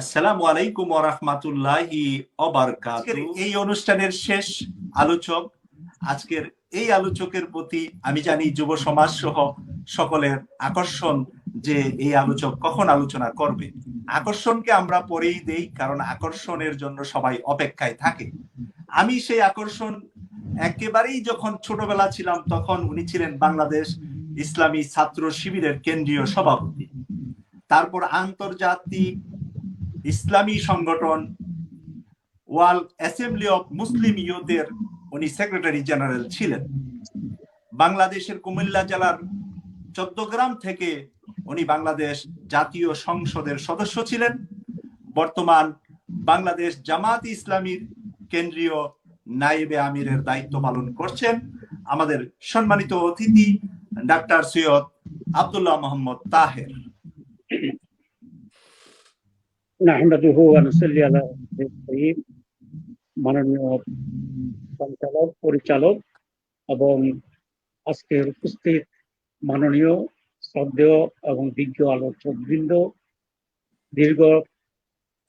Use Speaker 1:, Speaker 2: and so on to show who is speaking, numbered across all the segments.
Speaker 1: আসসালামু আলাইকুম ওয়া রাহমাতুল্লাহি ওয়া বারাকাতুহু। এই অনুষ্ঠানের শেষ আলোচক, আজকের এই আলোচকের প্রতি আমি জানি যুব সমাজ সহ সকলের আকর্ষণ যে এই আলোচক কখন আলোচনা করবে। আকর্ষণকে আমরা পরেই দেই, কারণ আকর্ষণের জন্য সবাই অপেক্ষায় থাকে। আমি সেই আকর্ষণ একেবারেই যখন ছোটবেলা ছিলাম তখন উনি ছিলেন বাংলাদেশ ইসলামী ছাত্র শিবিরের কেন্দ্রীয় সভাপতি। তারপর আন্তর্জাতিক ইসলামী সংগঠন ওয়ার্ল্ড অ্যাসেম্বলি অফ মুসলিম ইউথের উনি সেক্রেটারি জেনারেল ছিলেন। বাংলাদেশের কুমিল্লা জেলার চট্টগ্রাম থেকে উনি বাংলাদেশ জাতীয় সংসদের সদস্য ছিলেন। বর্তমান বাংলাদেশ জামাত ইসলামীর কেন্দ্রীয় নায়েবে আমিরের দায়িত্ব পালন করছেন আমাদের সম্মানিত অতিথি ডাক্তার সৈয়দ আব্দুল্লাহ মোহাম্মদ তাহের।
Speaker 2: মাননীয় সঞ্চালক, পরিচালক এবং আজকের উপস্থিত মাননীয় শ্রদ্ধেয় এবং বিজ্ঞ আলোচক বৃন্দ, দীর্ঘ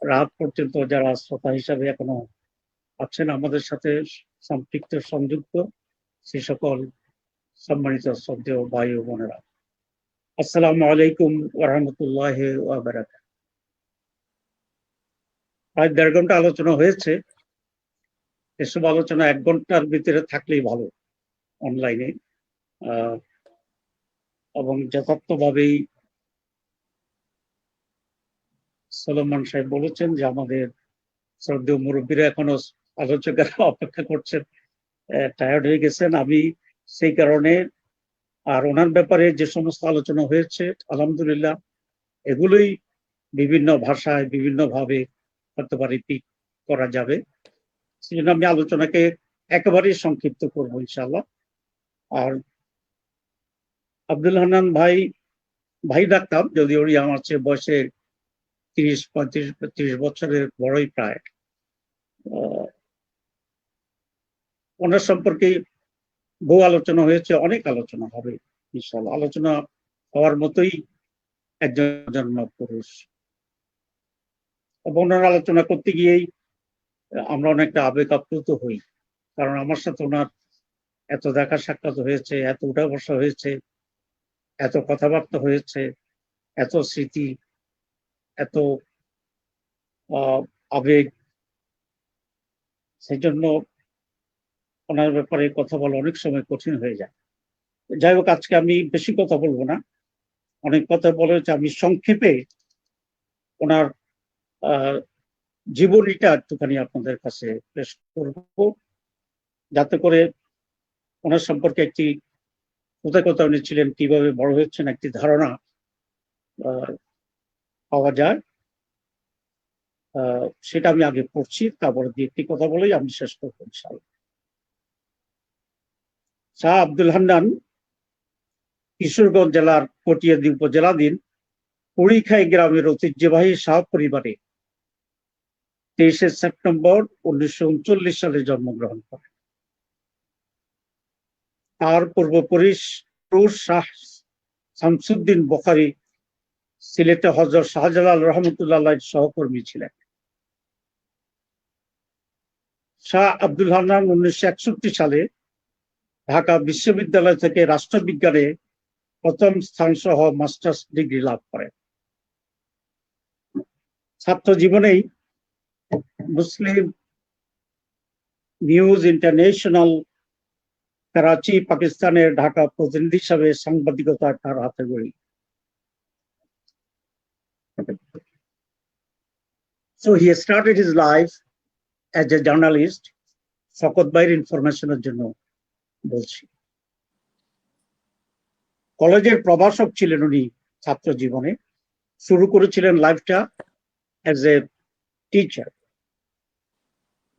Speaker 2: রাত পর্যন্ত যারা শ্রোতা হিসাবে এখনো আছেন আমাদের সাথে সম্পৃক্ত সংযুক্ত, সে সকল সম্মানিত শ্রদ্ধেয় ভাই ও বোনেরা, আসসালামু আলাইকুম ওয়া রাহমাতুল্লাহি ওয়া বারাকাতুহু। প্রায় 1.5 ঘন্টা আলোচনা হয়েছে। এসব আলোচনা 1 ঘন্টার ভিতরে থাকলেই ভালো অনলাইনে, এবং যথার্থভাবেই সলোমন সাহেব বলেছেন যে আমাদের শ্রদ্ধেয় মুরব্বীরা এখনো আলোচকেরা অপেক্ষা করছেন, টায়ার্ড হয়ে গেছেন। আমি সেই কারণে আর ওনার ব্যাপারে যে সমস্ত আলোচনা হয়েছে আলহামদুলিল্লাহ এগুলোই বিভিন্ন ভাষায় বিভিন্নভাবে হয়তো বা রিপিট করা যাবে। সেজন্য আমি আলোচনাকে একেবারেই সংক্ষিপ্ত করবো ইনশাআল্লাহ। আর আব্দুল হান্নান ভাই ডাকতাম, যদিও আমার চেয়ে বয়সে 30-35 বছরের বড়ই প্রায়। ওনার সম্পর্কে বহু আলোচনা হয়েছে, অনেক আলোচনা হবে ইনশাআল্লাহ। আলোচনা হওয়ার মতোই একজন পুরুষ, এবং ওনার আলোচনা করতে গিয়েই আমরা অনেকটা আবেগ আপ্লুত হই, কারণ আমার সাথে ওনার এত দেখা সাক্ষাৎ হয়েছে, এত উঠা বসা হয়েছে, এত কথাবার্তা হয়েছে, এত স্মৃতি, এত আবেগ। সেই জন্য ওনার ব্যাপারে কথা বলা অনেক সময় কঠিন হয়ে যায়। যাই হোক, আজকে আমি বেশি কথা বলবো না, অনেক কথা বলে আমি সংক্ষেপে ওনার জীবনীটা একটুখানি আপনাদের কাছে পেশ করব, যাতে করে ওনার সম্পর্কে একটি কোথায় কোথায় উনি ছিলেন, কিভাবে বড় হয়েছেন, একটি ধারণা পাওয়া যায়। সেটা আমি আগে পড়ছি, তারপরে দিয়ে একটি কথা বলেই আমি শেষ করবো ইনশাআল্লাহ। শাহ আব্দুল হান্নান কিশোরগঞ্জ জেলার কটিয়াদী উপজেলাধীন কুড়িখাই গ্রামের ঐতিহ্যবাহী শাহ পরিবারে 23শে সেপ্টেম্বর 1939 সালে জন্মগ্রহণ করেন। তার পূর্বপুরুষ শাহ শামসুদ্দিন বুখারী সিলেটে হযরত শাহজালাল রহমতুল্লাহ আলাইহির সহকর্মী ছিলেন। শাহ আব্দুল হান্নান 1961 সালে ঢাকা বিশ্ববিদ্যালয় থেকে রাষ্ট্রবিজ্ঞানে প্রথম স্থান সহ মাস্টার্স ডিগ্রি লাভ করেন। ছাত্র জীবনেই মুসলিম নিউজ ইন্টারন্যাশনাল করাচি, পাকিস্তানের ঢাকা প্রতিনিধি হিসাবে সাংবাদিকতা তার হাতে গড়ি। So he started his life as a journalist. ফকত ভাইয়ের ইনফরমেশনের জন্য বলছি। কলেজের প্রভাষক ছিলেন উনি ছাত্র জীবনে। শুরু করেছিলেন লাইফটা অ্যাজ এ টিচার।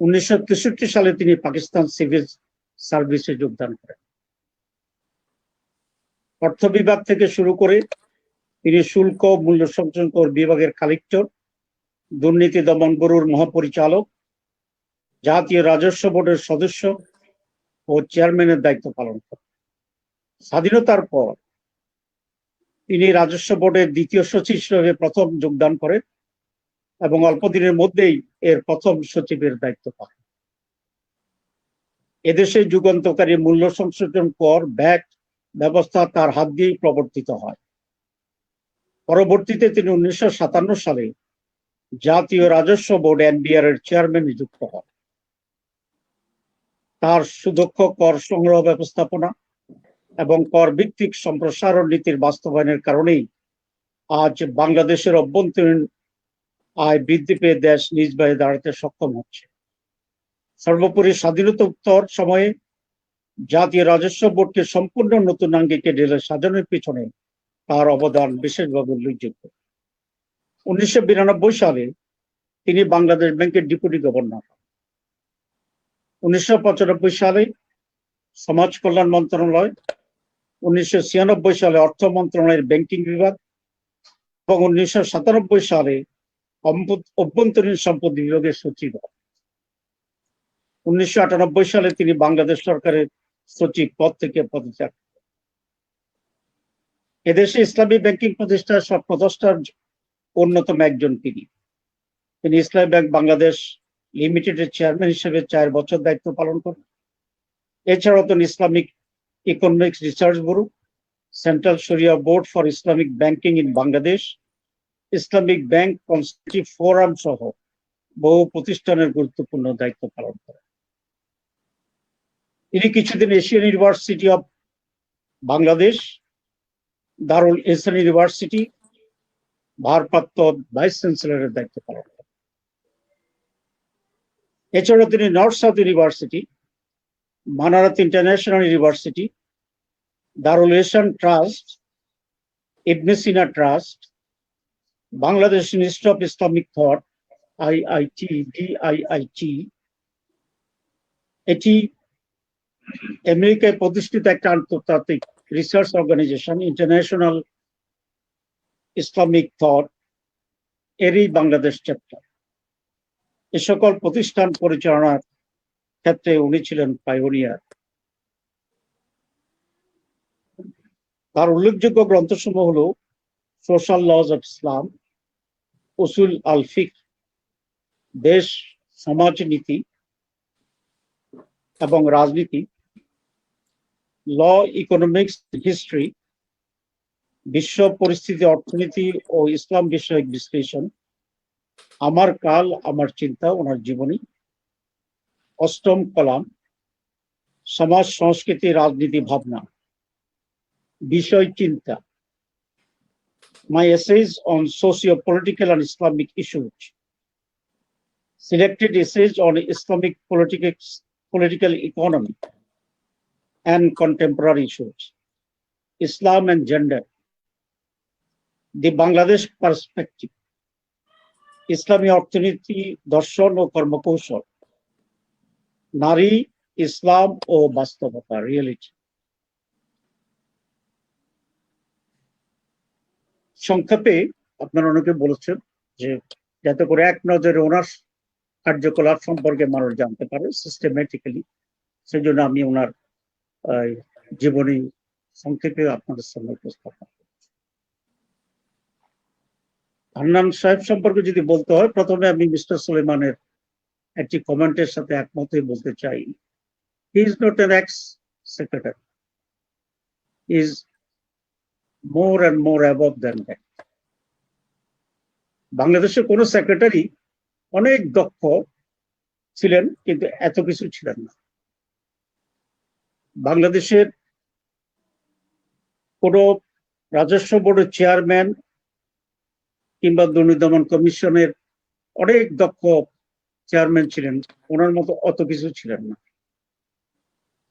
Speaker 2: 1963 সালে তিনি পাকিস্তান সিভিল সার্ভিসে যোগদান করেন। অর্থ বিভাগ থেকে শুরু করে তিনি শুল্ক মূল্য সংযোজন বিভাগের কালেক্টর, দুর্নীতি দমন ব্যুরোর মহাপরিচালক, জাতীয় রাজস্ব বোর্ডের সদস্য ও চেয়ারম্যানের দায়িত্ব পালন করেন। স্বাধীনতার পর তিনি রাজস্ব বোর্ডের দ্বিতীয় সচিব হিসেবে প্রথম যোগদান করেন এবং অল্প দিনের মধ্যেই এর প্রথম সচিবের দায়িত্ব পান। এদেশে যুগান্তকারী মূল্য সংশোধন কর ভ্যাট ব্যবস্থা তার হাত দিয়েই প্রবর্তিত হয়। পরবর্তীতে তিনি 1957 সালে জাতীয় রাজস্ব বোর্ড এনবিআর এর চেয়ারম্যান নিযুক্ত হন। তার সুদক্ষ কর সংগ্রহ ব্যবস্থাপনা এবং কর ভিত্তিক সম্প্রসারণ নীতির বাস্তবায়নের কারণেই আজ বাংলাদেশের অভ্যন্তরীণ আয় বৃদ্ধি পেয়ে দেশ নিজ পায়ে দাঁড়াতে সক্ষম হচ্ছে। সর্বোপরি স্বাধীনোত্তর সময়ে জাতীয় রাজস্ব বোর্ডকে সম্পূর্ণ নতুন আঙ্গিকে ঢেলে সাজানোর পিছনে তার অবদান বিশেষভাবে উল্লেখযোগ্য। 1992 সালে তিনি বাংলাদেশ ব্যাংকের ডেপুটি গভর্নর। 1995 সালে সমাজ কল্যাণ মন্ত্রণালয়, 1996 সালে অর্থ মন্ত্রণালয়ের ব্যাংকিং বিভাগ এবং 1997 সালে অভ্যন্তরীণ সম্পদ বিভাগের সচিব। 1998 সালে তিনি বাংলাদেশ সরকারের সচিব পদ থেকে পদত্যাগ। এদেশে ইসলামী ব্যাংকিং প্রতিষ্ঠার স্বপ্নদ্রষ্টার অন্যতম একজন তিনি। ইসলামী ব্যাংক বাংলাদেশ লিমিটেডের চেয়ারম্যান হিসেবে 4 বছর দায়িত্ব পালন করেন। এছাড়াও তিনি Islamic economics research bureau, central Shariah board for Islamic banking in Bangladesh, Islamic bank consultative forum সহ বহু প্রতিষ্ঠানের গুরুত্বপূর্ণ দায়িত্ব পালন করেন। তিনি কিছুদিন Asian university of Bangladesh, Darul Ihsan university ভারপ্রাপ্ত ভাইস চ্যান্সেলরের দায়িত্ব পালন করেন। এছাড়াও তিনি north south university, Manarat international university, Darul Ihsan trust, Ibn Sina trust, Bangladesh institute of Islamic thought IIT DIIT, এটি আমেরিকায় প্রতিষ্ঠিত একটা আন্তর্জাতিক research organisation, international Islamic thought এরই বাংলাদেশ চ্যাপ্টার। এ সকল প্রতিষ্ঠান পরিচালনার ক্ষেত্রে উনি ছিলেন পাইওনিয়ার। তার উল্লেখযোগ্য গ্রন্থসমূহ হল সোশ্যাল লজ অফ ইসলাম, উসুল আল ফিক, দেশ সমাজনীতি এবং রাজনীতি, ল ইকোনমিক্স হিস্ট্রি, বিশ্ব পরিস্থিতি অর্থনীতি ও ইসলাম বিষয়ক বিশ্লেষণ, আমার কাল আমার চিন্তা, ওনার জীবনী, অষ্টম কলাম, সমাজ সংস্কৃতি রাজনীতি ভাবনা, বিষয় চিন্তা, my essays on socio-political and Islamic issues, selected essays on Islamic political economy and contemporary issues, Islam and gender, the Bangladesh perspective, ইসলামী অর্থনীতি, দর্শন ও কর্মকৌশল, নারী, ইসলাম ও বাস্তবতা, রিয়েলিটি। সংক্ষেপে আপনারা অনেকে বলেছেন যে যাতে করে এক নজরে ওনার কার্যকলাপ সম্পর্কে মানুষ জানতে পারে সিস্টেমেটিক্যালি, সেই জন্য আমি ওনার জীবনী সংক্ষেপে আপনাদের সামনে উপস্থাপন করছি। হান্নান সাহেব সম্পর্কে যদি বলতে হয়, প্রথমে আমি মিস্টার সুলেমানের একটি কমেন্টের সাথে একমত হয়ে বলতে চাই, he is not an x secretary, is more and more above than that. বাংলাদেশের কোন সেক্রেটারি অনেক দক্ষ ছিলেন কিন্তু এত কিছু ছিলেন না। বাংলাদেশের কোন রাজস্ব বোর্ডের চেয়ারম্যান কিংবা দুর্নীতি দমন কমিশনের অনেক দক্ষ চেয়ারম্যান ছিলেন, ওনার মতো অত কিছু ছিলেন না।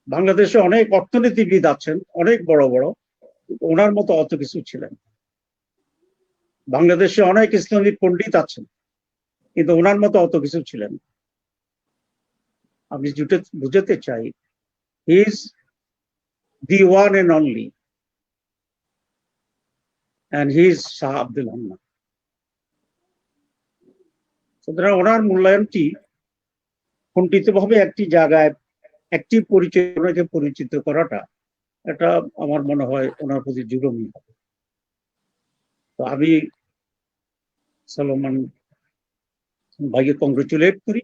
Speaker 2: বাংলাদেশে অনেক অর্থনীতিবিদ আছেন, অনেক বড় বড়, ওনার মতো অত কিছু ছিলেন। বাংলাদেশে অনেক ইসলামিক পণ্ডিত আছেন কিন্তু ওনার মতো অত কিছু ছিলেন। আমি বুঝাতে চাই, he is the one and only, and he is Shah Abdul Hannan. সুতরাং ওনার মূল্যায়নটি খণ্ডিতভাবে একটি জায়গায় একটি পরিচয়কে পরিচিত করাটা, এটা আমার মনে হয় ওনার প্রতি জুলুমই হবে। তো আমি সলোমন ভাইকে কংগ্রেচুলেট করি,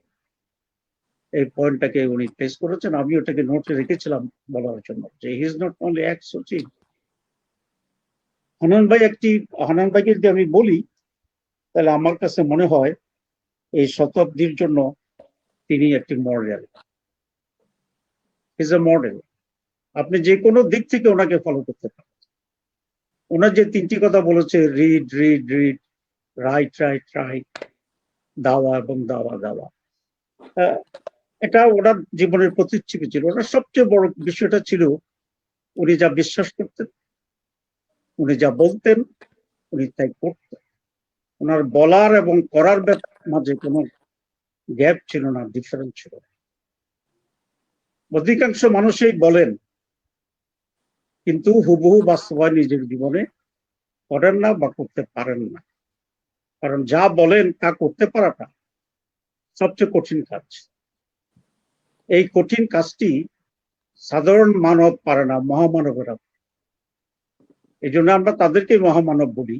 Speaker 2: এই পয়েন্টটাকে উনি প্লেস করেছেন। আমি ওটাকে নোটে রেখেছিলাম বলার জন্য যে he is not only x সচিব। হানান ভাইকে যদি আমি বলি, তাহলে আমার কাছে মনে হয় এই শতাব্দীর জন্য তিনি একটি মডেল, ইজ এ মডেল। আপনি যে কোনো দিক থেকে ওনাকে ফলো করতে পারেন। ওনার যে তিনটি কথা বলেছে, read read read, right right right, দাওয়া এবং দাওয়া দাওয়া, এটা ওনার জীবনের প্রতিচ্ছবি ছিল। ওনার সবচেয়ে বড় বিষয়টা ছিল উনি যা বিশ্বাস করতেন, উনি যা বলতেন, উনি তাই করতেন। ওনার বলার এবং করার মাঝে কোনো গ্যাপ ছিল না, ডিফারেন্স ছিল না। অধিকাংশ মানুষই বলেন কিন্তু হুবহু বাস্তবায়ন নিজের জীবনে করেন না বা করতে পারেন না। কারণ যা বলেন তা করতে পারাটা সবচেয়ে কঠিন কাজ। এই কঠিন কাজটি সাধারণ মানব পারে না, মহামানবেরা। এই জন্য আমরা তাদেরকে মহামানব বলি,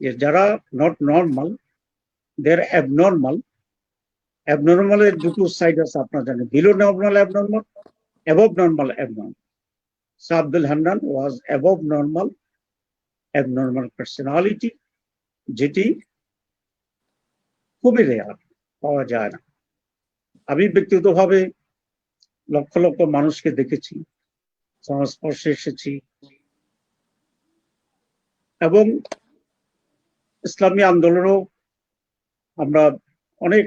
Speaker 2: যে যারা নট নর্মাল, দেয়ার অ্যাবনর্মাল। অ্যাবনর্মালের দুটো সাইড আছে আপনারা জানেন, below normal abnormal, above normal abnormal. Sir Abdul Hannan was above normal abnormal personality, যেটি খুবই রেয়ার, পাওয়া যায় না। আমি ব্যক্তিগতভাবে লক্ষ লক্ষ মানুষকে দেখেছি, সংস্পর্শে এসেছি, এবং ইসলামী আন্দোলনও আমরা অনেক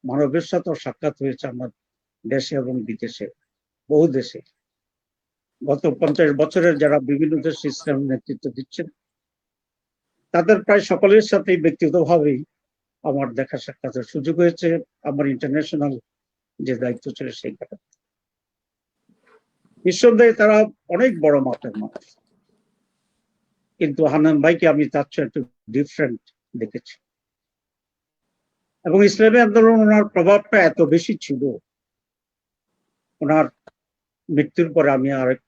Speaker 2: মানবের সাথে সাক্ষাৎ হয়েছে আমার দেশে এবং বিদেশে, বহু দেশে। গত 50 বছরের যারা বিভিন্ন দেশে ইসলামের নেতৃত্ব দিচ্ছেন, তাদের প্রায় সকলের সাথেই ব্যক্তিগতভাবেই আমার দেখা সাক্ষাতের সুযোগ হয়েছে, আমার ইন্টারন্যাশনাল যে দায়িত্ব ছিল সেই কথা। নিঃসন্দেহে তারা অনেক বড় মাপের মানুষ, কিন্তু হান্নান ভাইকে আমি তার চেয়ে একটু ডিফারেন্ট দেখেছি। এবং ইসলামী আন্দোলন ওনার প্রভাবটা এত বেশি ছিল, ওনার মৃত্যুর পরে আমি আরেক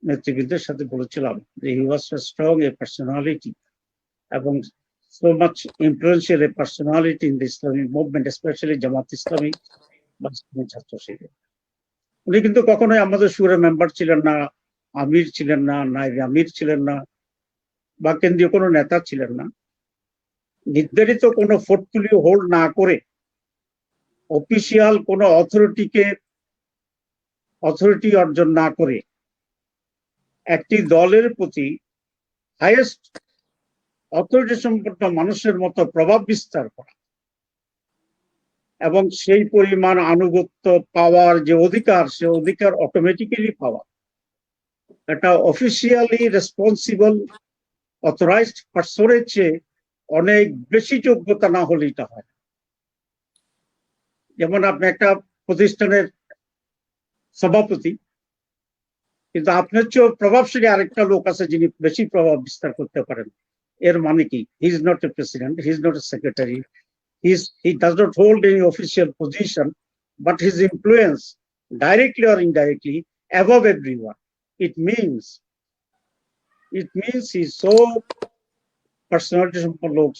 Speaker 2: নেতৃবৃন্দের সাথে বলেছিলাম যে he was so strong a personality এবং so much influential a personality in the Islamic movement, especially Jamaat Islami বা ইসলামী ছাত্র শিবির। উনি কিন্তু কখনোই আমাদের সুরের মেম্বার ছিলেন না, আমির ছিলেন না, নায়েবে আমির ছিলেন না, বা কেন্দ্রীয় কোনো নেতা ছিলেন না। নির্ধারিত কোনো পোর্টফোলিও হোল্ড না করে, অফিসিয়াল কোনো অথরিটি অর্জন না করে, একটি দলের প্রতি হাইয়েস্ট অথরিটি সম্পন্ন মানুষের মতো প্রভাব বিস্তার করা এবং সেই পরিমাণ আনুগত্য পাওয়ার যে অধিকার, সে অধিকার অটোমেটিক্যালি পাওয়া, এটা অফিসিয়ালি রেসপন্সিবল অথরাইজড পার্সনের চেয়ে অনেক বেশি যোগ্যতা না হলে এটা হয়। যেমন আপনি একটা প্রতিষ্ঠানের সভাপতি, কিন্তু আপনার চেয়েও প্রভাবশালী আরেকটা লোক আছে যিনি বেশি প্রভাব বিস্তার করতে পারেন। এর মানে কি? He is not a president, he is not a secretary, he does not hold any official position, but his influence, directly or indirectly, above everyone. It means he's so personality,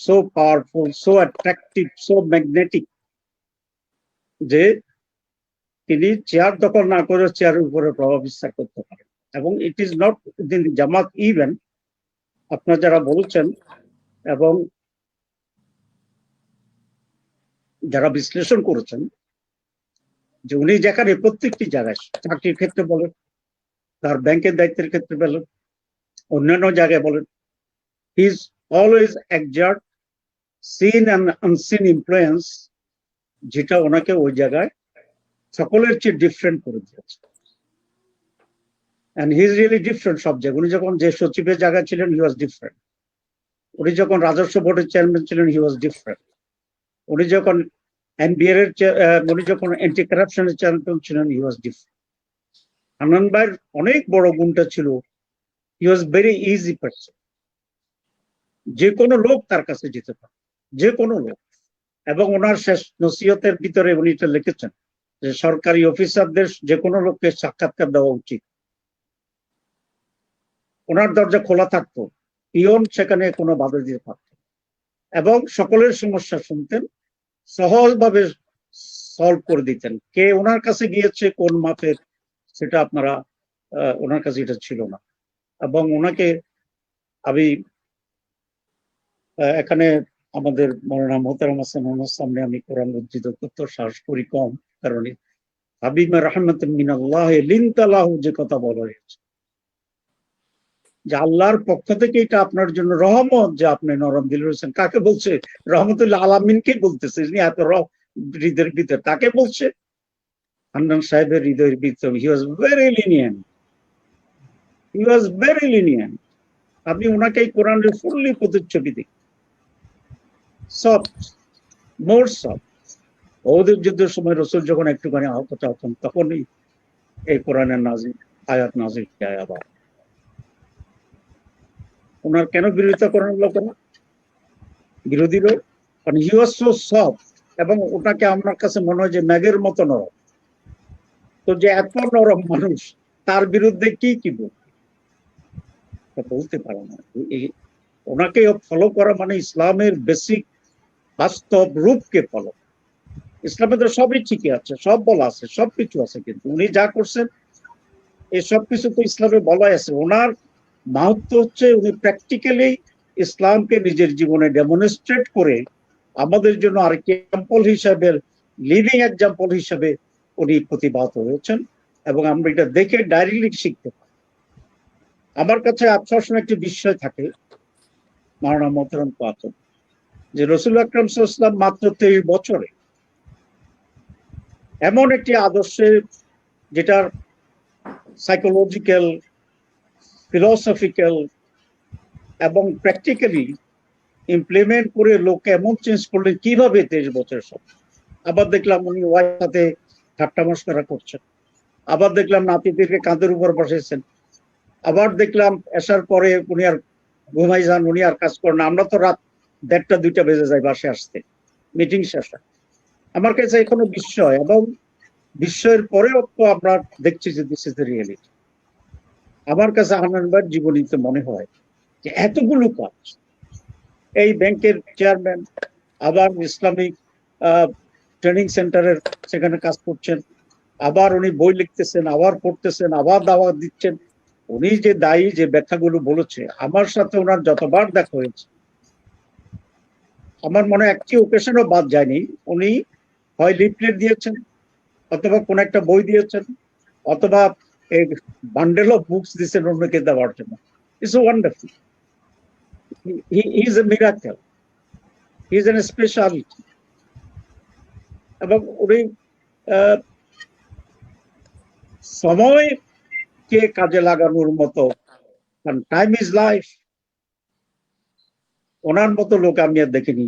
Speaker 2: so powerful, so attractive, so magnetic, যে তিনি chair দখল না করে চেয়ারের উপরে প্রভাব বিস্তার করতে পারেন। এবং it is not in Jamaat even, আপনারা যারা বলছেন এবং যারা বিশ্লেষণ করেছেন, যে উনি যেখানে প্রত্যেকটি জায়গায়, চাকরির ক্ষেত্রে বলেন, তার ব্যাংকের দায়িত্বের ক্ষেত্রে বলেন, অন্যান্য জায়গায় বলেন, he is always exert seen and unseen influence, যেটা ওনাকে ওই জায়গায় সকলের চেয়ে ডিফারেন্ট করে দিয়েছে। And he is really different সব জায়গায়। উনি যখন যে সচিবের জায়গায় ছিলেন, হি ওয়াজ ডিফারেন্ট। উনি যখন রাজস্ব বোর্ডের চেয়ারম্যান ছিলেন, হি ওয়াজ ডিফারেন্ট। উনি যখন এনবিআর এর উনি যখন অ্যান্টি কারাপশনের চেয়ারম্যান ছিলেন, হি ওয়াজ ডিফারেন্ট। হান্নান ভাইয়ের অনেক বড় গুণটা ছিল, হি ওয়াজ ভেরি ইজি পারসন। যে কোনো লোক তার কাছে যেতে পারে, যে কোনো লোক। এবং ওনার শেষ নসিহতের ভিতরে উনি এটা লিখেছেন যে সরকারি অফিসারদের যে কোনো লোককে সাক্ষাৎকার দেওয়া উচিত। ওনার দরজা খোলা থাকতো, পিয়ন সেখানে কোনো বাধা দিতে পারত এবং সকলের সমস্যা শুনতেন সহজভাবে সলভ করে দিতেন। কে ওনার কাছে গিয়েছে কোন মাপের, সেটা আপনারা ওনার কাছে এটা ছিল না। এবং ওনাকে আমি এখানে আমাদের মৌলানা মোহতারাম হাসান ওনার সামনে আমি কোরআন উদ্ধৃত করতে সাহস করি কম, কারণ হাবিমা রাহমাতুম মিনাল্লাহ লিনতালাহু যে কথা বলা হয়েছে, যে আল্লাহর পক্ষ থেকে এটা আপনার জন্য রহমত যে আপনি নরম দিল রয়েছেন। কাকে বলছে? রহমতুল্লাহ আলামিনকে বলতেছে, যিনি এত হৃদয়ের ভিতর, তাকে বলছে। হান্নান সাহেবের হৃদয়ের ভিতর he was very lenient, he was very lenient. আপনি ওনাকে এই কোরআনের ফুললি প্রতিচ্ছবি দেখেন, সফট, মোর সফট। ওদের যুদ্ধের সময় রসুল যখন একটুখানি আহত হতেন, তখনই এই কোরআনের নাজিল আয়াত নাজিল হয়। আবার ওনার কেন বিরোধিতা করেন লোকেরা? বিরোধী লোক, কারণ হি ওয়াজ সো সফট, এবং ওটাকে আমার কাছে মনে হয় যে ম্যাগের মতো নরম। তো যে এত নরম মানুষ, তার বিরুদ্ধে কি বলতে পারে না। ওনাকে ফলো করা মানে ইসলামের বেসিক বাস্তব রূপকে ফলো। ইসলামে তো সবই ঠিকই আছে, সব বলা আছে, সবকিছু আছে, কিন্তু উনি যা করছেন এই সবকিছু তো ইসলামে বলাই আছে। ওনার মাহাত্ম হচ্ছে উনি প্র্যাকটিক্যালি ইসলামকে নিজের জীবনে ডেমনস্ট্রেট করে আমাদের জন্য আরেকটি এক্সাম্পল হিসাবে, লিভিং এক্সাম্পল হিসাবে উনি প্রতিবাদ হয়েছেন, এবং আমরা এটা দেখে ডাইরেক্টলি শিখতে পারি। আমার কাছে সবসময় একটি বিষয় থাকে মাওলানা মোহতারাম পাচন, যে রসুল আকরাম সাল্লাল্লাহু আলাইহি ওয়াসাল্লাম মাত্র 23 বছরে এমন একটি আদর্শে, যেটার সাইকোলজিক্যাল, ফিলোসফিক্যাল এবং প্র্যাকটিক্যালি ইমপ্লিমেন্ট করে লোককে এমন চেঞ্জ করলেন কিভাবে 23 বছরের সব। আবার দেখলাম উনি ওয়াইফ সাথে ঠাট্টা মশকরা করছেন, আবার দেখলাম নাতিদেরকে কাঁধের উপর বসেছেন, আবার দেখলাম আসার পরে উনি আর ঘুমাই যান, উনি আর কাজ করেন। আমরা তো রাত 1:30-2টা বেজে যাই বাসে আসতে, মিটিং শেষে। আমার কাছে এখনো বিস্ময়, এবং বিস্ময়ের পরেও তো আমরা দেখছি যে দিস ইজ দ্য রিয়েলিটি। আমার কাছে হান্নান জীবনীতে মনে হয় যে এতগুলো কাজ, এই ব্যাংকের চেয়ারম্যান, আবার ইসলামিক ট্রেনিং সেন্টারের সেখানে কাজ করছেন, আবার উনি বই লিখতেছেন, আবার পড়তেছেন, আবার দাওয়াত দিচ্ছেন। উনি যে দায়ী, যে ব্যাখ্যাগুলো বলেছে, আমার সাথে ওনার যতবার দেখা হয়েছে, আমার মনে হয় একটি ওকেশনও বাদ যায়নি। উনি হয় লিফলেট দিয়েছেন, অথবা কোন একটা বই দিয়েছেন, অথবা বান্ডেল অফ বুকস দিয়েছেন অন্যকে দেওয়ার জন্য। It's wonderful. He is a miracle, he is an speciality. এবং উনি সময়কে কাজে লাগানোর মতো, কারণ টাইম ইজ লাইফ, ওনার মতো লোক আমি আর দেখিনি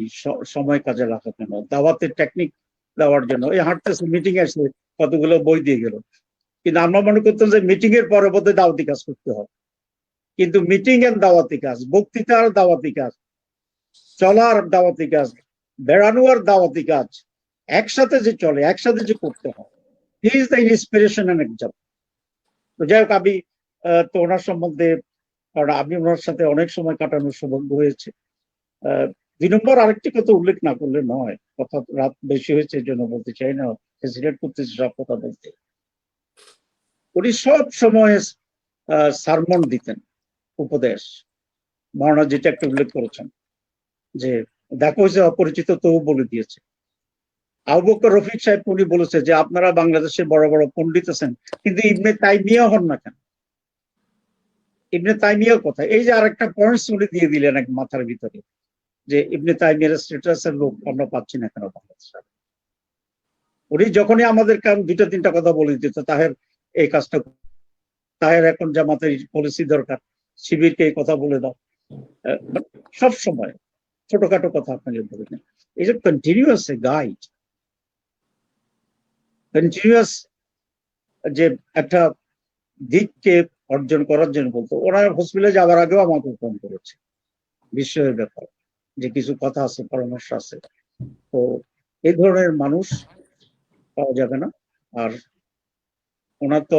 Speaker 2: সময় কাজে লাগাতে না, দাওয়াতের টেকনিক দেওয়ার জন্য। এই হাঁটতেছে, মিটিং আসলে কতগুলো বই দিয়ে গেল, কিন্তু আমরা মনে করতাম যে মিটিং এর পরে বোধহয় দাওয়াতি কাজ করতে হবে। কিন্তু মিটিং এর দাওয়াতি কাজ, বক্তৃতার দাওয়াতি কাজ, চলার দাওয়াতি কাজ, বেড়ানোর দাওয়াতি কাজ, একসাথে যে চলে, একসাথে যে করতে হয়, he is the inspiration and example. তো যাই হোক, আমি তো ওনার সম্বন্ধে, কারণ আমি ওনার সাথে অনেক সময় কাটানোর সৌভাগ্য হয়েছে। 2 নম্বর আরেকটি কথা উল্লেখ না করলে নয়, কথা রাত বেশি হয়েছে এই জন্য বলতে চাই না, হেজিটেট করতেছি সব কথা বলতে। উনি সব সময় সারমন দিতেন, উপদেশ। মহারাজ যেটা একটা উল্লেখ করেছেন যে দেখো যে অপরিচিত তবু বলে দিয়েছে। আবু বকর রফিক সাহেব উনি বলেছে যে আপনারা বাংলাদেশে বড় বড় পণ্ডিত আছেন, কিন্তু ইবনে তাইমিয়া হন না কেন? ইবনে তাইমিয়া কোথায়? এই যে আরেকটা পয়েন্টস উনি দিয়ে দিলেন এক মাথার ভিতরে, যে ইবনে তাইমিয়ার স্ট্যাটাসের লোক আমরা পাচ্ছি না কেন বাংলাদেশে। উনি যখনই আমাদের কারণ 2-3টা কথা বলে দিত, তাহের এই কাজটা, তাহের এখন জামাতের পলিসি দরকার, শিবিরকে এই কথা বলে দাও। সব সময় ছোটখাটো কথা আপনাকে বলে দেন। এই যে কন্টিনিউয়াস গাইড, কন্টিনিউয়াস যে একটা দিককে অর্জন করার জন্য বলতো। ওরা হসপিটালে যাওয়ার আগেও আমাকে ফোন করেছে বিষয়ের ব্যাপার, যে কিছু কথা আছে, পরামর্শ আছে। তো এই ধরনের মানুষ পাওয়া যাবে না। আর ওনার তো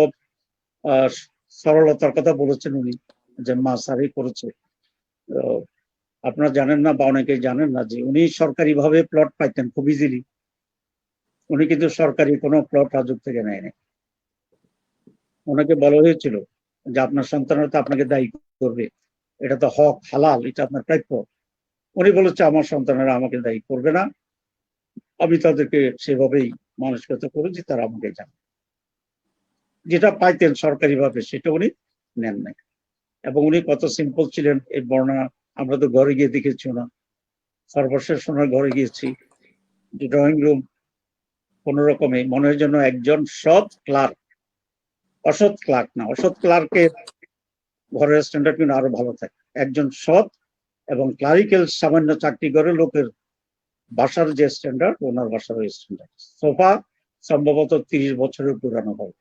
Speaker 2: সরলতার কথা বলেছেন উনি, যে মা সারি করেছে, আপনারা জানেন না বা অনেকেই জানেন না যে উনি সরকারিভাবে প্লট পাইতেন খুব ইজিলি। উনি কিন্তু সরকারি কোনো প্লট রাজুক থেকে নেয়নি। ওনাকে বলা হয়েছিল যে আপনার সন্তানরা তো আপনাকে দায়ী করবে, এটা তো হক হালাল, এটা আপনার প্রাপ্য। উনি বলেছে আমার সন্তানেরা আমাকে দায়ী করবে না, আমি তাদেরকে সেভাবেই মানুষগত করেছি, তারা আমাকে জানে। যেটা পাইতেন সরকারিভাবে সেটা উনি নেন নাই। এবং উনি কত সিম্পল ছিলেন এই বর্ণনা আমরা তো ঘরে গিয়ে দেখেছি না। সর্বশেষ ওনার ঘরে গিয়েছি, ড্রয়িং রুম কোন রকমে মনে হয় যেন একজন সৎ ক্লার্ক, অসৎ ক্লার্ক না, অসৎ ক্লার্কের ঘরের স্ট্যান্ডার্ড কিন্তু আরো ভালো থাকে। একজন সৎ এবং ক্লারিক্যাল সামান্য চাকরি করে লোকের বাসার যে স্ট্যান্ডার্ড, ওনার বাসার ওই স্ট্যান্ডার্ড। সোফা সম্ভবত 30 বছরের পুরানো হবে।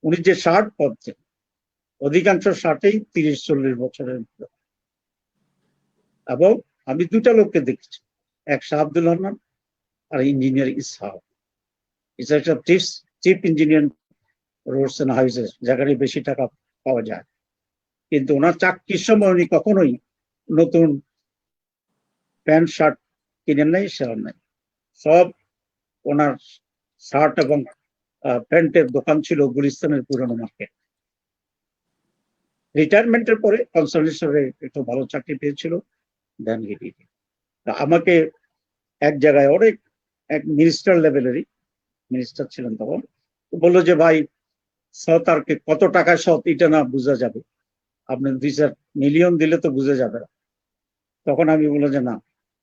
Speaker 2: উনি যে শার্ট পরতেন অধিকাংশ শার্টেই 30-40 বছরের। এবং আমি দুটা লোককে দেখেছি, এক শাহ আব্দুল হান্নান আর engineer Ishaq. Ishaq chief engineer roads and highways, যেখানে বেশি টাকা পাওয়া যায়। কিন্তু ওনার চাকরির সময় উনি কখনোই নতুন প্যান্ট শার্ট কিনেন নাই, সেরেন নাই। সব ওনার শার্ট এবং প্যান্টের দোকান ছিল গুলিস্তানের পুরানো মার্কেট। রিটায়ারমেন্টের পরে কনসালটেন্সি একটু ভালো চাকরি পেয়েছিল, দেন আমাকে এক জায়গায় অনেক এক মিনিস্টার লেভেলেরই মিনিস্টার ছিলেন তখন, বললো যে ভাই সৎ আর কত টাকা সৎ এটা না বোঝা যাবে, আপনি 2-4 মিলিয়ন দিলে তো বুঝে যাবে না। তখন আমি বললাম যে না,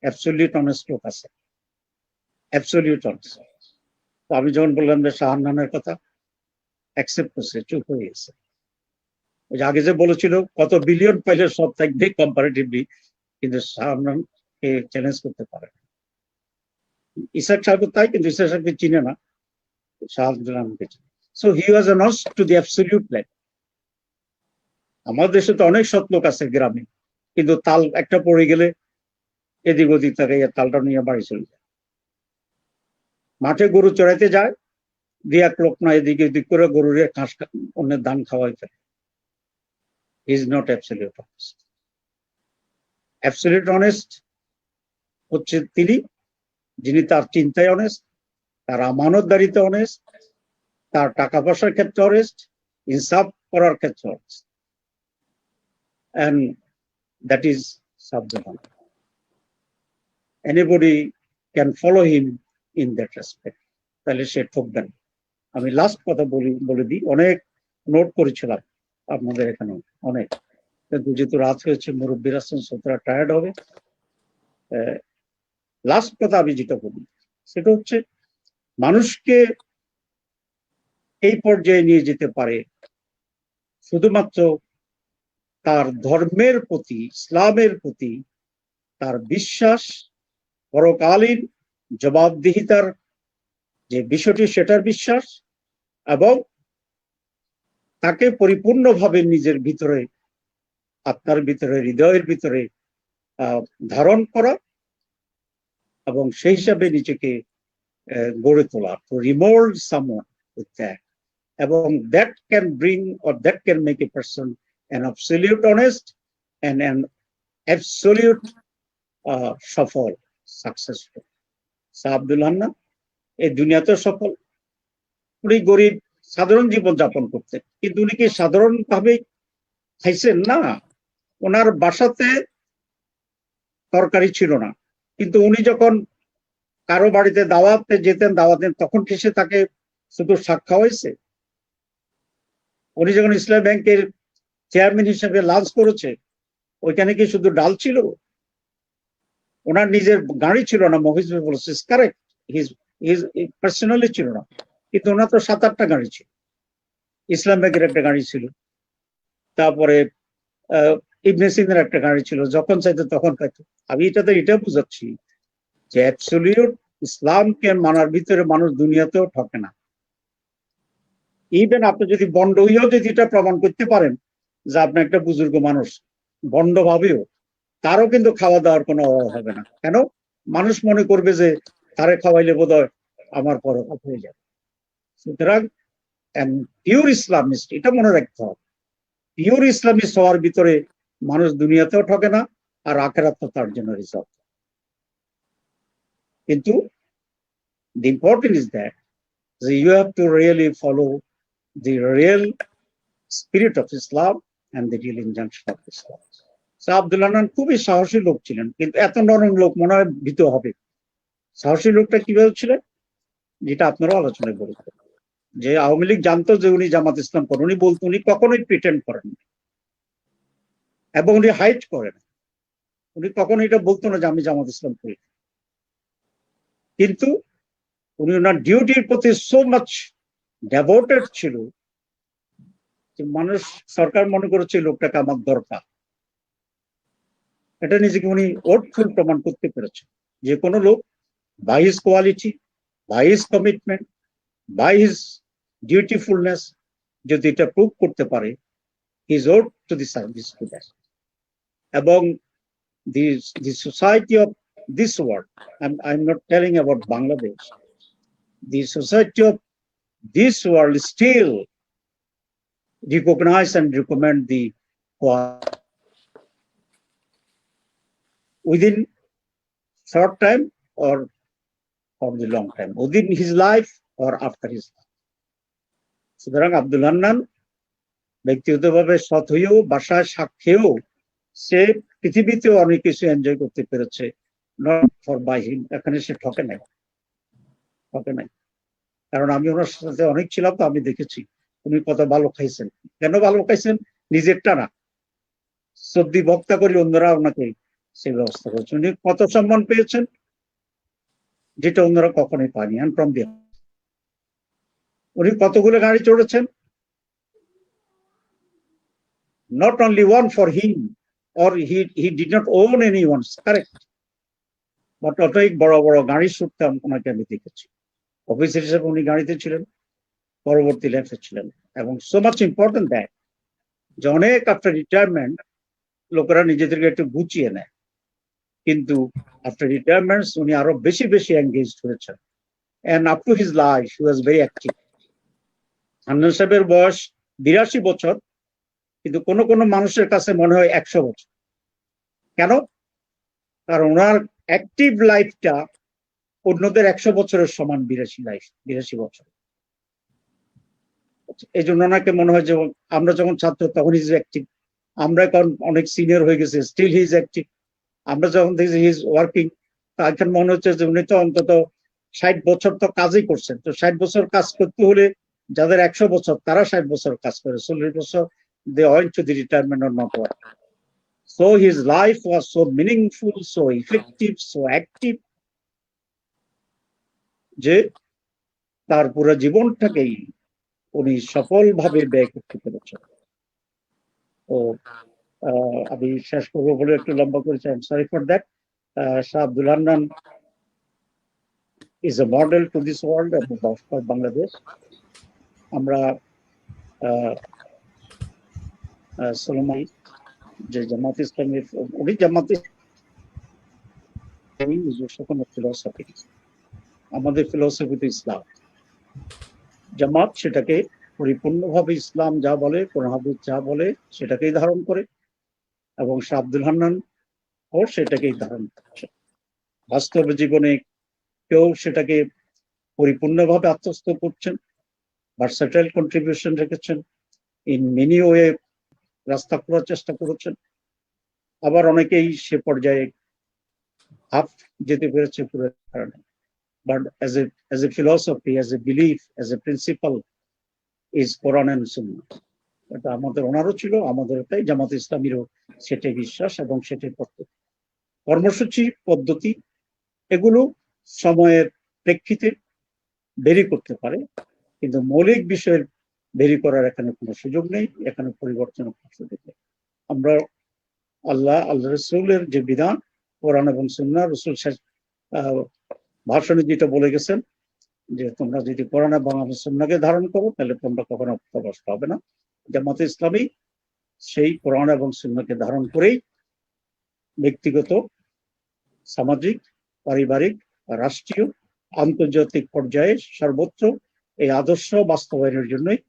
Speaker 2: অ্যাবসলিউট অনেস্ট লোক আছে, অ্যাবসলিউট অনেস্ট। তো আমি যখন বললাম যে শাহ হান্নানের কথা, অ্যাকসেপ্ট করছে, চুপ হয়ে গেছে। ওই যে আগে যে বলেছিল কত বিলিয়ন পাইলে সব থাকবে কম্পারেটিভলি, কিন্তু শাহ হান্নানকে চ্যালেঞ্জ করতে পারে না। ইসাক সাহেব তাই, কিন্তু ইসাক সাহেবকে চিনে না, শাহ আব্দুল হান্নানকে চিনে। সো হি ওয়াজ অ্যান অস টু দি অ্যাবসলিউট লেভেল। আমাদের দেশে তো অনেক সৎ লোক আছে গ্রামে, কিন্তু তাল একটা পড়ে গেলে এদিক ওদিক থাকে, তালটা নিয়ে বাড়ি চলে যায়। মাঠে গরু চড়াইতে যায়, 2-1 লোক না এদিকে ওদিক করে গরুর ঘাস অন্যের ধান খাওয়াই ফেলে। Is not absolute honest. Absolute honest হচ্ছে তিনি যিনি তার চিন্তায় অনেস্ট, তার আমানতদারিতে অনেস্ট, তার টাকা পয়সার ক্ষেত্রে অনেস্ট, ইনসাফ করার ক্ষেত্রে honest. And that is Sabjahan. Anybody can follow him in that respect. তাহলে সে ঠকবেন। আমি লাস্ট কথা বলে দিই, অনেক নোট করেছিলাম আপনাদের এখানে অনেক, কিন্তু যেহেতু রাত হয়েছে, মুরব্বীর আছেন, শ্রোতারা টায়ার্ড হবে। লাস্ট কথা আমি যেটা বলি সেটা হচ্ছে মানুষকে এই পর্যায়ে নিয়ে যেতে পারে শুধুমাত্র তার ধর্মের প্রতি, ইসলামের প্রতি তার বিশ্বাস, পরকালীন জবাবদিহিতার যে বিষয়টি সেটার বিশ্বাস, এবং তাকে পরিপূর্ণভাবে নিজের ভিতরে, আত্মার ভিতরে, হৃদয়ের ভিতরে ধারণ করা, এবং সেই হিসাবে নিজেকে গড়ে তোলা, টু রিমোল্ড সামওয়ান উইথ দ্যাট, এবং that can bring or that can make a person an absolute honest and an absolute সফল, সাকসেসফুল। শাহ আব্দুল হান্নান এই দুনিয়াতে সফল। উনি গরিব সাধারণ জীবন যাপন করতেন, কিন্তু উনি কি সাধারণ ভাবে খাইছেন? না, ওনার বাসাতে তরকারি ছিল না, কিন্তু উনি যখন কারো বাড়িতে দাওয়াতে যেতেন, দাওয়াতেন, তখন কি সে তাকে শুধু শাক খাওয়াইছে? উনি যখন ইসলাম ব্যাংকের চেয়ারম্যান হিসেবে লাঞ্চ করেছে, ওইখানে কি শুধু ডাল ছিল? ওনার নিজের গাড়ি ছিল না, মহিজ ভাই বলেছে, কারেক্ট, পার্সোনালি ছিল না, কিন্তু ওনার তো 7-8টা গাড়ি ছিল। ইসলাম ব্যাংকের একটা গাড়ি ছিল, তারপরে ইবনে সিনার একটা গাড়ি ছিল, যখন চাইতো তখন পাইতো। আমি এটা বুঝাচ্ছি যে অ্যাবসলিউট ইসলামকে মানার ভিতরে মানুষ দুনিয়াতেও ঠকে না। ইভেন আপনি যদি বন্ড হইয়াও যদি এটা প্রমাণ করতে পারেন যে আপনি একটা বুজুর্গ মানুষ, বন্ড ভাবেও, তারও কিন্তু খাওয়া দাওয়ার কোনো অভাব হবে না। কেন? মানুষ মনে করবে যে তারে খাওয়াইলে বোধহয় আমার পরকাল হয়ে যাবে। সুতরাং পিওর ইসলামিস্ট, এটা মনে রাখতে হবে, পিওর ইসলামিস্ট হওয়ার ভিতরে মানুষ দুনিয়াতেও ঠকে না, আর আখেরাত তো তার জন্য রিজার্ভ। কিন্তু the important is that you have to really follow the real spirit of Islam and the real injunction of Islam. So Abdul Hannan খুবই সাহসী লোক ছিলেন, কিন্তু এত নরম লোক মনে হয় ভীত হবে। সাহসী লোকটা কিভাবে ছিলেন, যেটা আপনারাও আলোচনায় বলেছেন, যে আওয়ামী লীগ জানতো যে উনি জামাত ইসলাম করেন, উনি বলতো, উনি কখনোই প্রিটেন্ড করেন না এবং উনি হাইড করেন, উনি কখনো এটা বলতো না যে আমি জামাত ইসলাম করি, কিন্তু উনি ওনার ডিউটির প্রতি সো মাচ ডেভোটেড ছিল যে মানুষ, সরকার মনে করেছে লোকটাকে আমার দরকার। এটা নিজেকে উনি ওর্থফুল প্রমাণ করতে পেরেছেন। যে কোনো লোক by his quality, by his commitment, by his dutifulness যদি এটা প্রুভ করতে পারে, his owed to the service to that. এবং the society of this world, I'm not telling about Bangladesh, the society of this world still recognize and recommend the within short time or for the long time, within his life or after his life. সুতরাং আব্দুল হান্নান ব্যক্তিগতভাবে সৎ হয়েও, বাসায় সাক্ষেও সে পৃথিবীতেও অনেক কিছু enjoy করতে পেরেছে, not for by him. এখানে সে ঠকে নাই। কারণ আমি ওনার সাথে অনেক ছিলাম, তো আমি দেখেছি উনি কত ভালো খাইছেন। কেন ভালো খাইছেন? নিজেরটা না, সর্দি বক্তা করি অন্যরা ওনাকে সেই ব্যবস্থা করেছেন। উনি কত সম্মান পেয়েছেন যেটা অন্যরা কখনোই পায়নি। উনি কতগুলো গাড়ি চড়েছেন, not only one for him, or he did not own any one, correct, but অনেক বড় বড় গাড়ি ছুটতাম ওনাকে আমি দেখেছি। অফিসার হিসেবে উনি গাড়িতে ছিলেন, পরবর্তী লাইফে ছিলেন। এবং সো মাচ ইম্পর্টেন্ট দ্যাট যে অনেক আফটার রিটায়ারমেন্ট লোকেরা নিজেদেরকে একটু গুছিয়ে নেয়, কিন্তু আফটার রিটায়ারমেন্ট উনি আরো বেশি বেশি এঙ্গেজ হয়েছেন। and up to his life he was very active. Hannan সাহেবের বয়স 82 বছর, কিন্তু কোন কোন মানুষের কাছে মনে হয় 100 বছর। কেন? কারণ ওনার অ্যাক্টিভ লাইফটা অন্যদের 100 বছরের সমান। 82 বছর। এই জন্য ওনাকে মনে হয় যে আমরা যখন ছাত্র তখন ইজ অ্যাক্টিভ, আমরা এখন অনেক সিনিয়র হয়ে গেছে, স্টিল হি ইজ অ্যাক্টিভ। আমরা যখন দেখছি হি ইজ ওয়ার্কিং, এখন মনে হচ্ছে যে উনি তো অন্তত 60 বছর তো কাজই করছেন। তো 60 বছর কাজ করতে হলে যাদের 100 বছর তারা 60 বছর কাজ করে, 40 বছর they went to the retirement or not work. So his life was so meaningful, so effective, so active, যে তার পুরো জীবনটাকেই উনি সফলভাবে ব্যয় করতে পেরেছেন। তো আমি শেষ করবো বলে একটু লম্বা করেছি, I am sorry for that. Shah Abdul Hannan is a model to this world and for Bangladesh. আমরা সলমাই যে জামাত ইসলামের, উনি জামাত ফিলোসফি, আমাদের ফিলোসফি তো ইসলাম। জামাত সেটাকে পরিপূর্ণভাবে ইসলাম যা বলে, কোরআন হাদিস যা বলে সেটাকেই ধারণ করে, এবং শাহ আব্দুল হান্নান ও সেটাকেই ধারণ করছে। বাস্তব জীবনে কেউ সেটাকে পরিপূর্ণভাবে আত্মস্থ করছেন, ভার্সেটাইল কন্ট্রিবিউশন রেখেছেন, ইন মেনি ওয়ে রাস্তা করার চেষ্টা করেছেন। আবার অনেকেই সে পর্যায়ে হাফ যেতে পেরেছে পুরো কারণে। But as a philosophy, as a belief, as a principle is Quran and Sunnah. এটা আমাদের ওনারও ছিল, আমাদের তাই জামাত ইসলামীরও সেটাই বিশ্বাস এবং সেটাই পদ্ধতি। কর্মসূচি পদ্ধতি এগুলো সময়ের প্রেক্ষিতে বেরি করতে পারে, কিন্তু মৌলিক বিষয়ের বেরি করার এখানে কোনো সুযোগ নেই, এখানে পরিবর্তনের সুযোগ নেই। আমরা আল্লাহ রসুলের যে বিধান, কোরআন এবং সুন্নাহ, রসুল ভাষণে যেটা বলে গেছেন যে তোমরা যদি কোরআন এবং সুন্নাহকে ধারণ করো তাহলে তোমরা কখনো পথভ্রষ্ট হবে না। জামাতে ইসলামী সেই কোরআন এবং সুন্নাহকে ধারণ করেই ব্যক্তিগত, সামাজিক, পারিবারিক, রাষ্ট্রীয়, আন্তর্জাতিক পর্যায়ে সর্বত্র এই আদর্শ বাস্তবায়নের জন্যই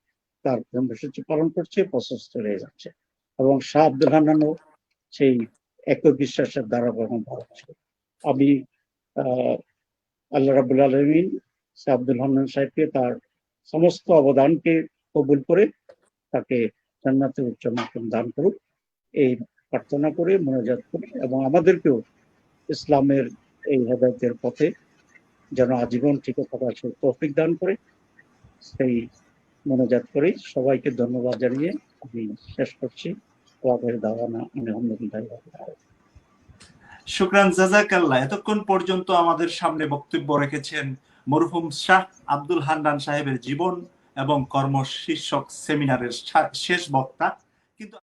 Speaker 2: তার কর্মসূচি পালন করছে, প্রশস্ত হয়ে যাচ্ছে। এবং শাহ আব্দুল হান্নানও সেই একই বিশ্বাসের দ্বারা গ্রহণ করা ছিল। আমি আল্লাহ রাব্বুল আলামিন স্যার আব্দুল হান্নান সাহেবকে তার সমস্ত অবদানকে কবুল করে তাকে জান্নাতের উচ্চ মাকাম দান করুক, এই প্রার্থনা করে মোনাজাত করি, এবং আমাদেরকেও ইসলামের এই হেদায়েতের পথে যেন আজীবন টিকে থাকার সেই তৌফিক দান করে, সেই মোনাজাত করে সবাইকে ধন্যবাদ জানিয়ে আমি শেষ করছি। ওয়াবের দাওয়ানা আলহামদুলিল্লাহ।
Speaker 1: শুকরান জাযাকাল্লাহ। এতক্ষণ পর্যন্ত আমাদের সামনে বক্তব্য রেখেছেন মরহুম শাহ আব্দুল হান্নান সাহেবের জীবন এবং কর্ম শীর্ষক সেমিনারের শেষ বক্তা। কিন্তু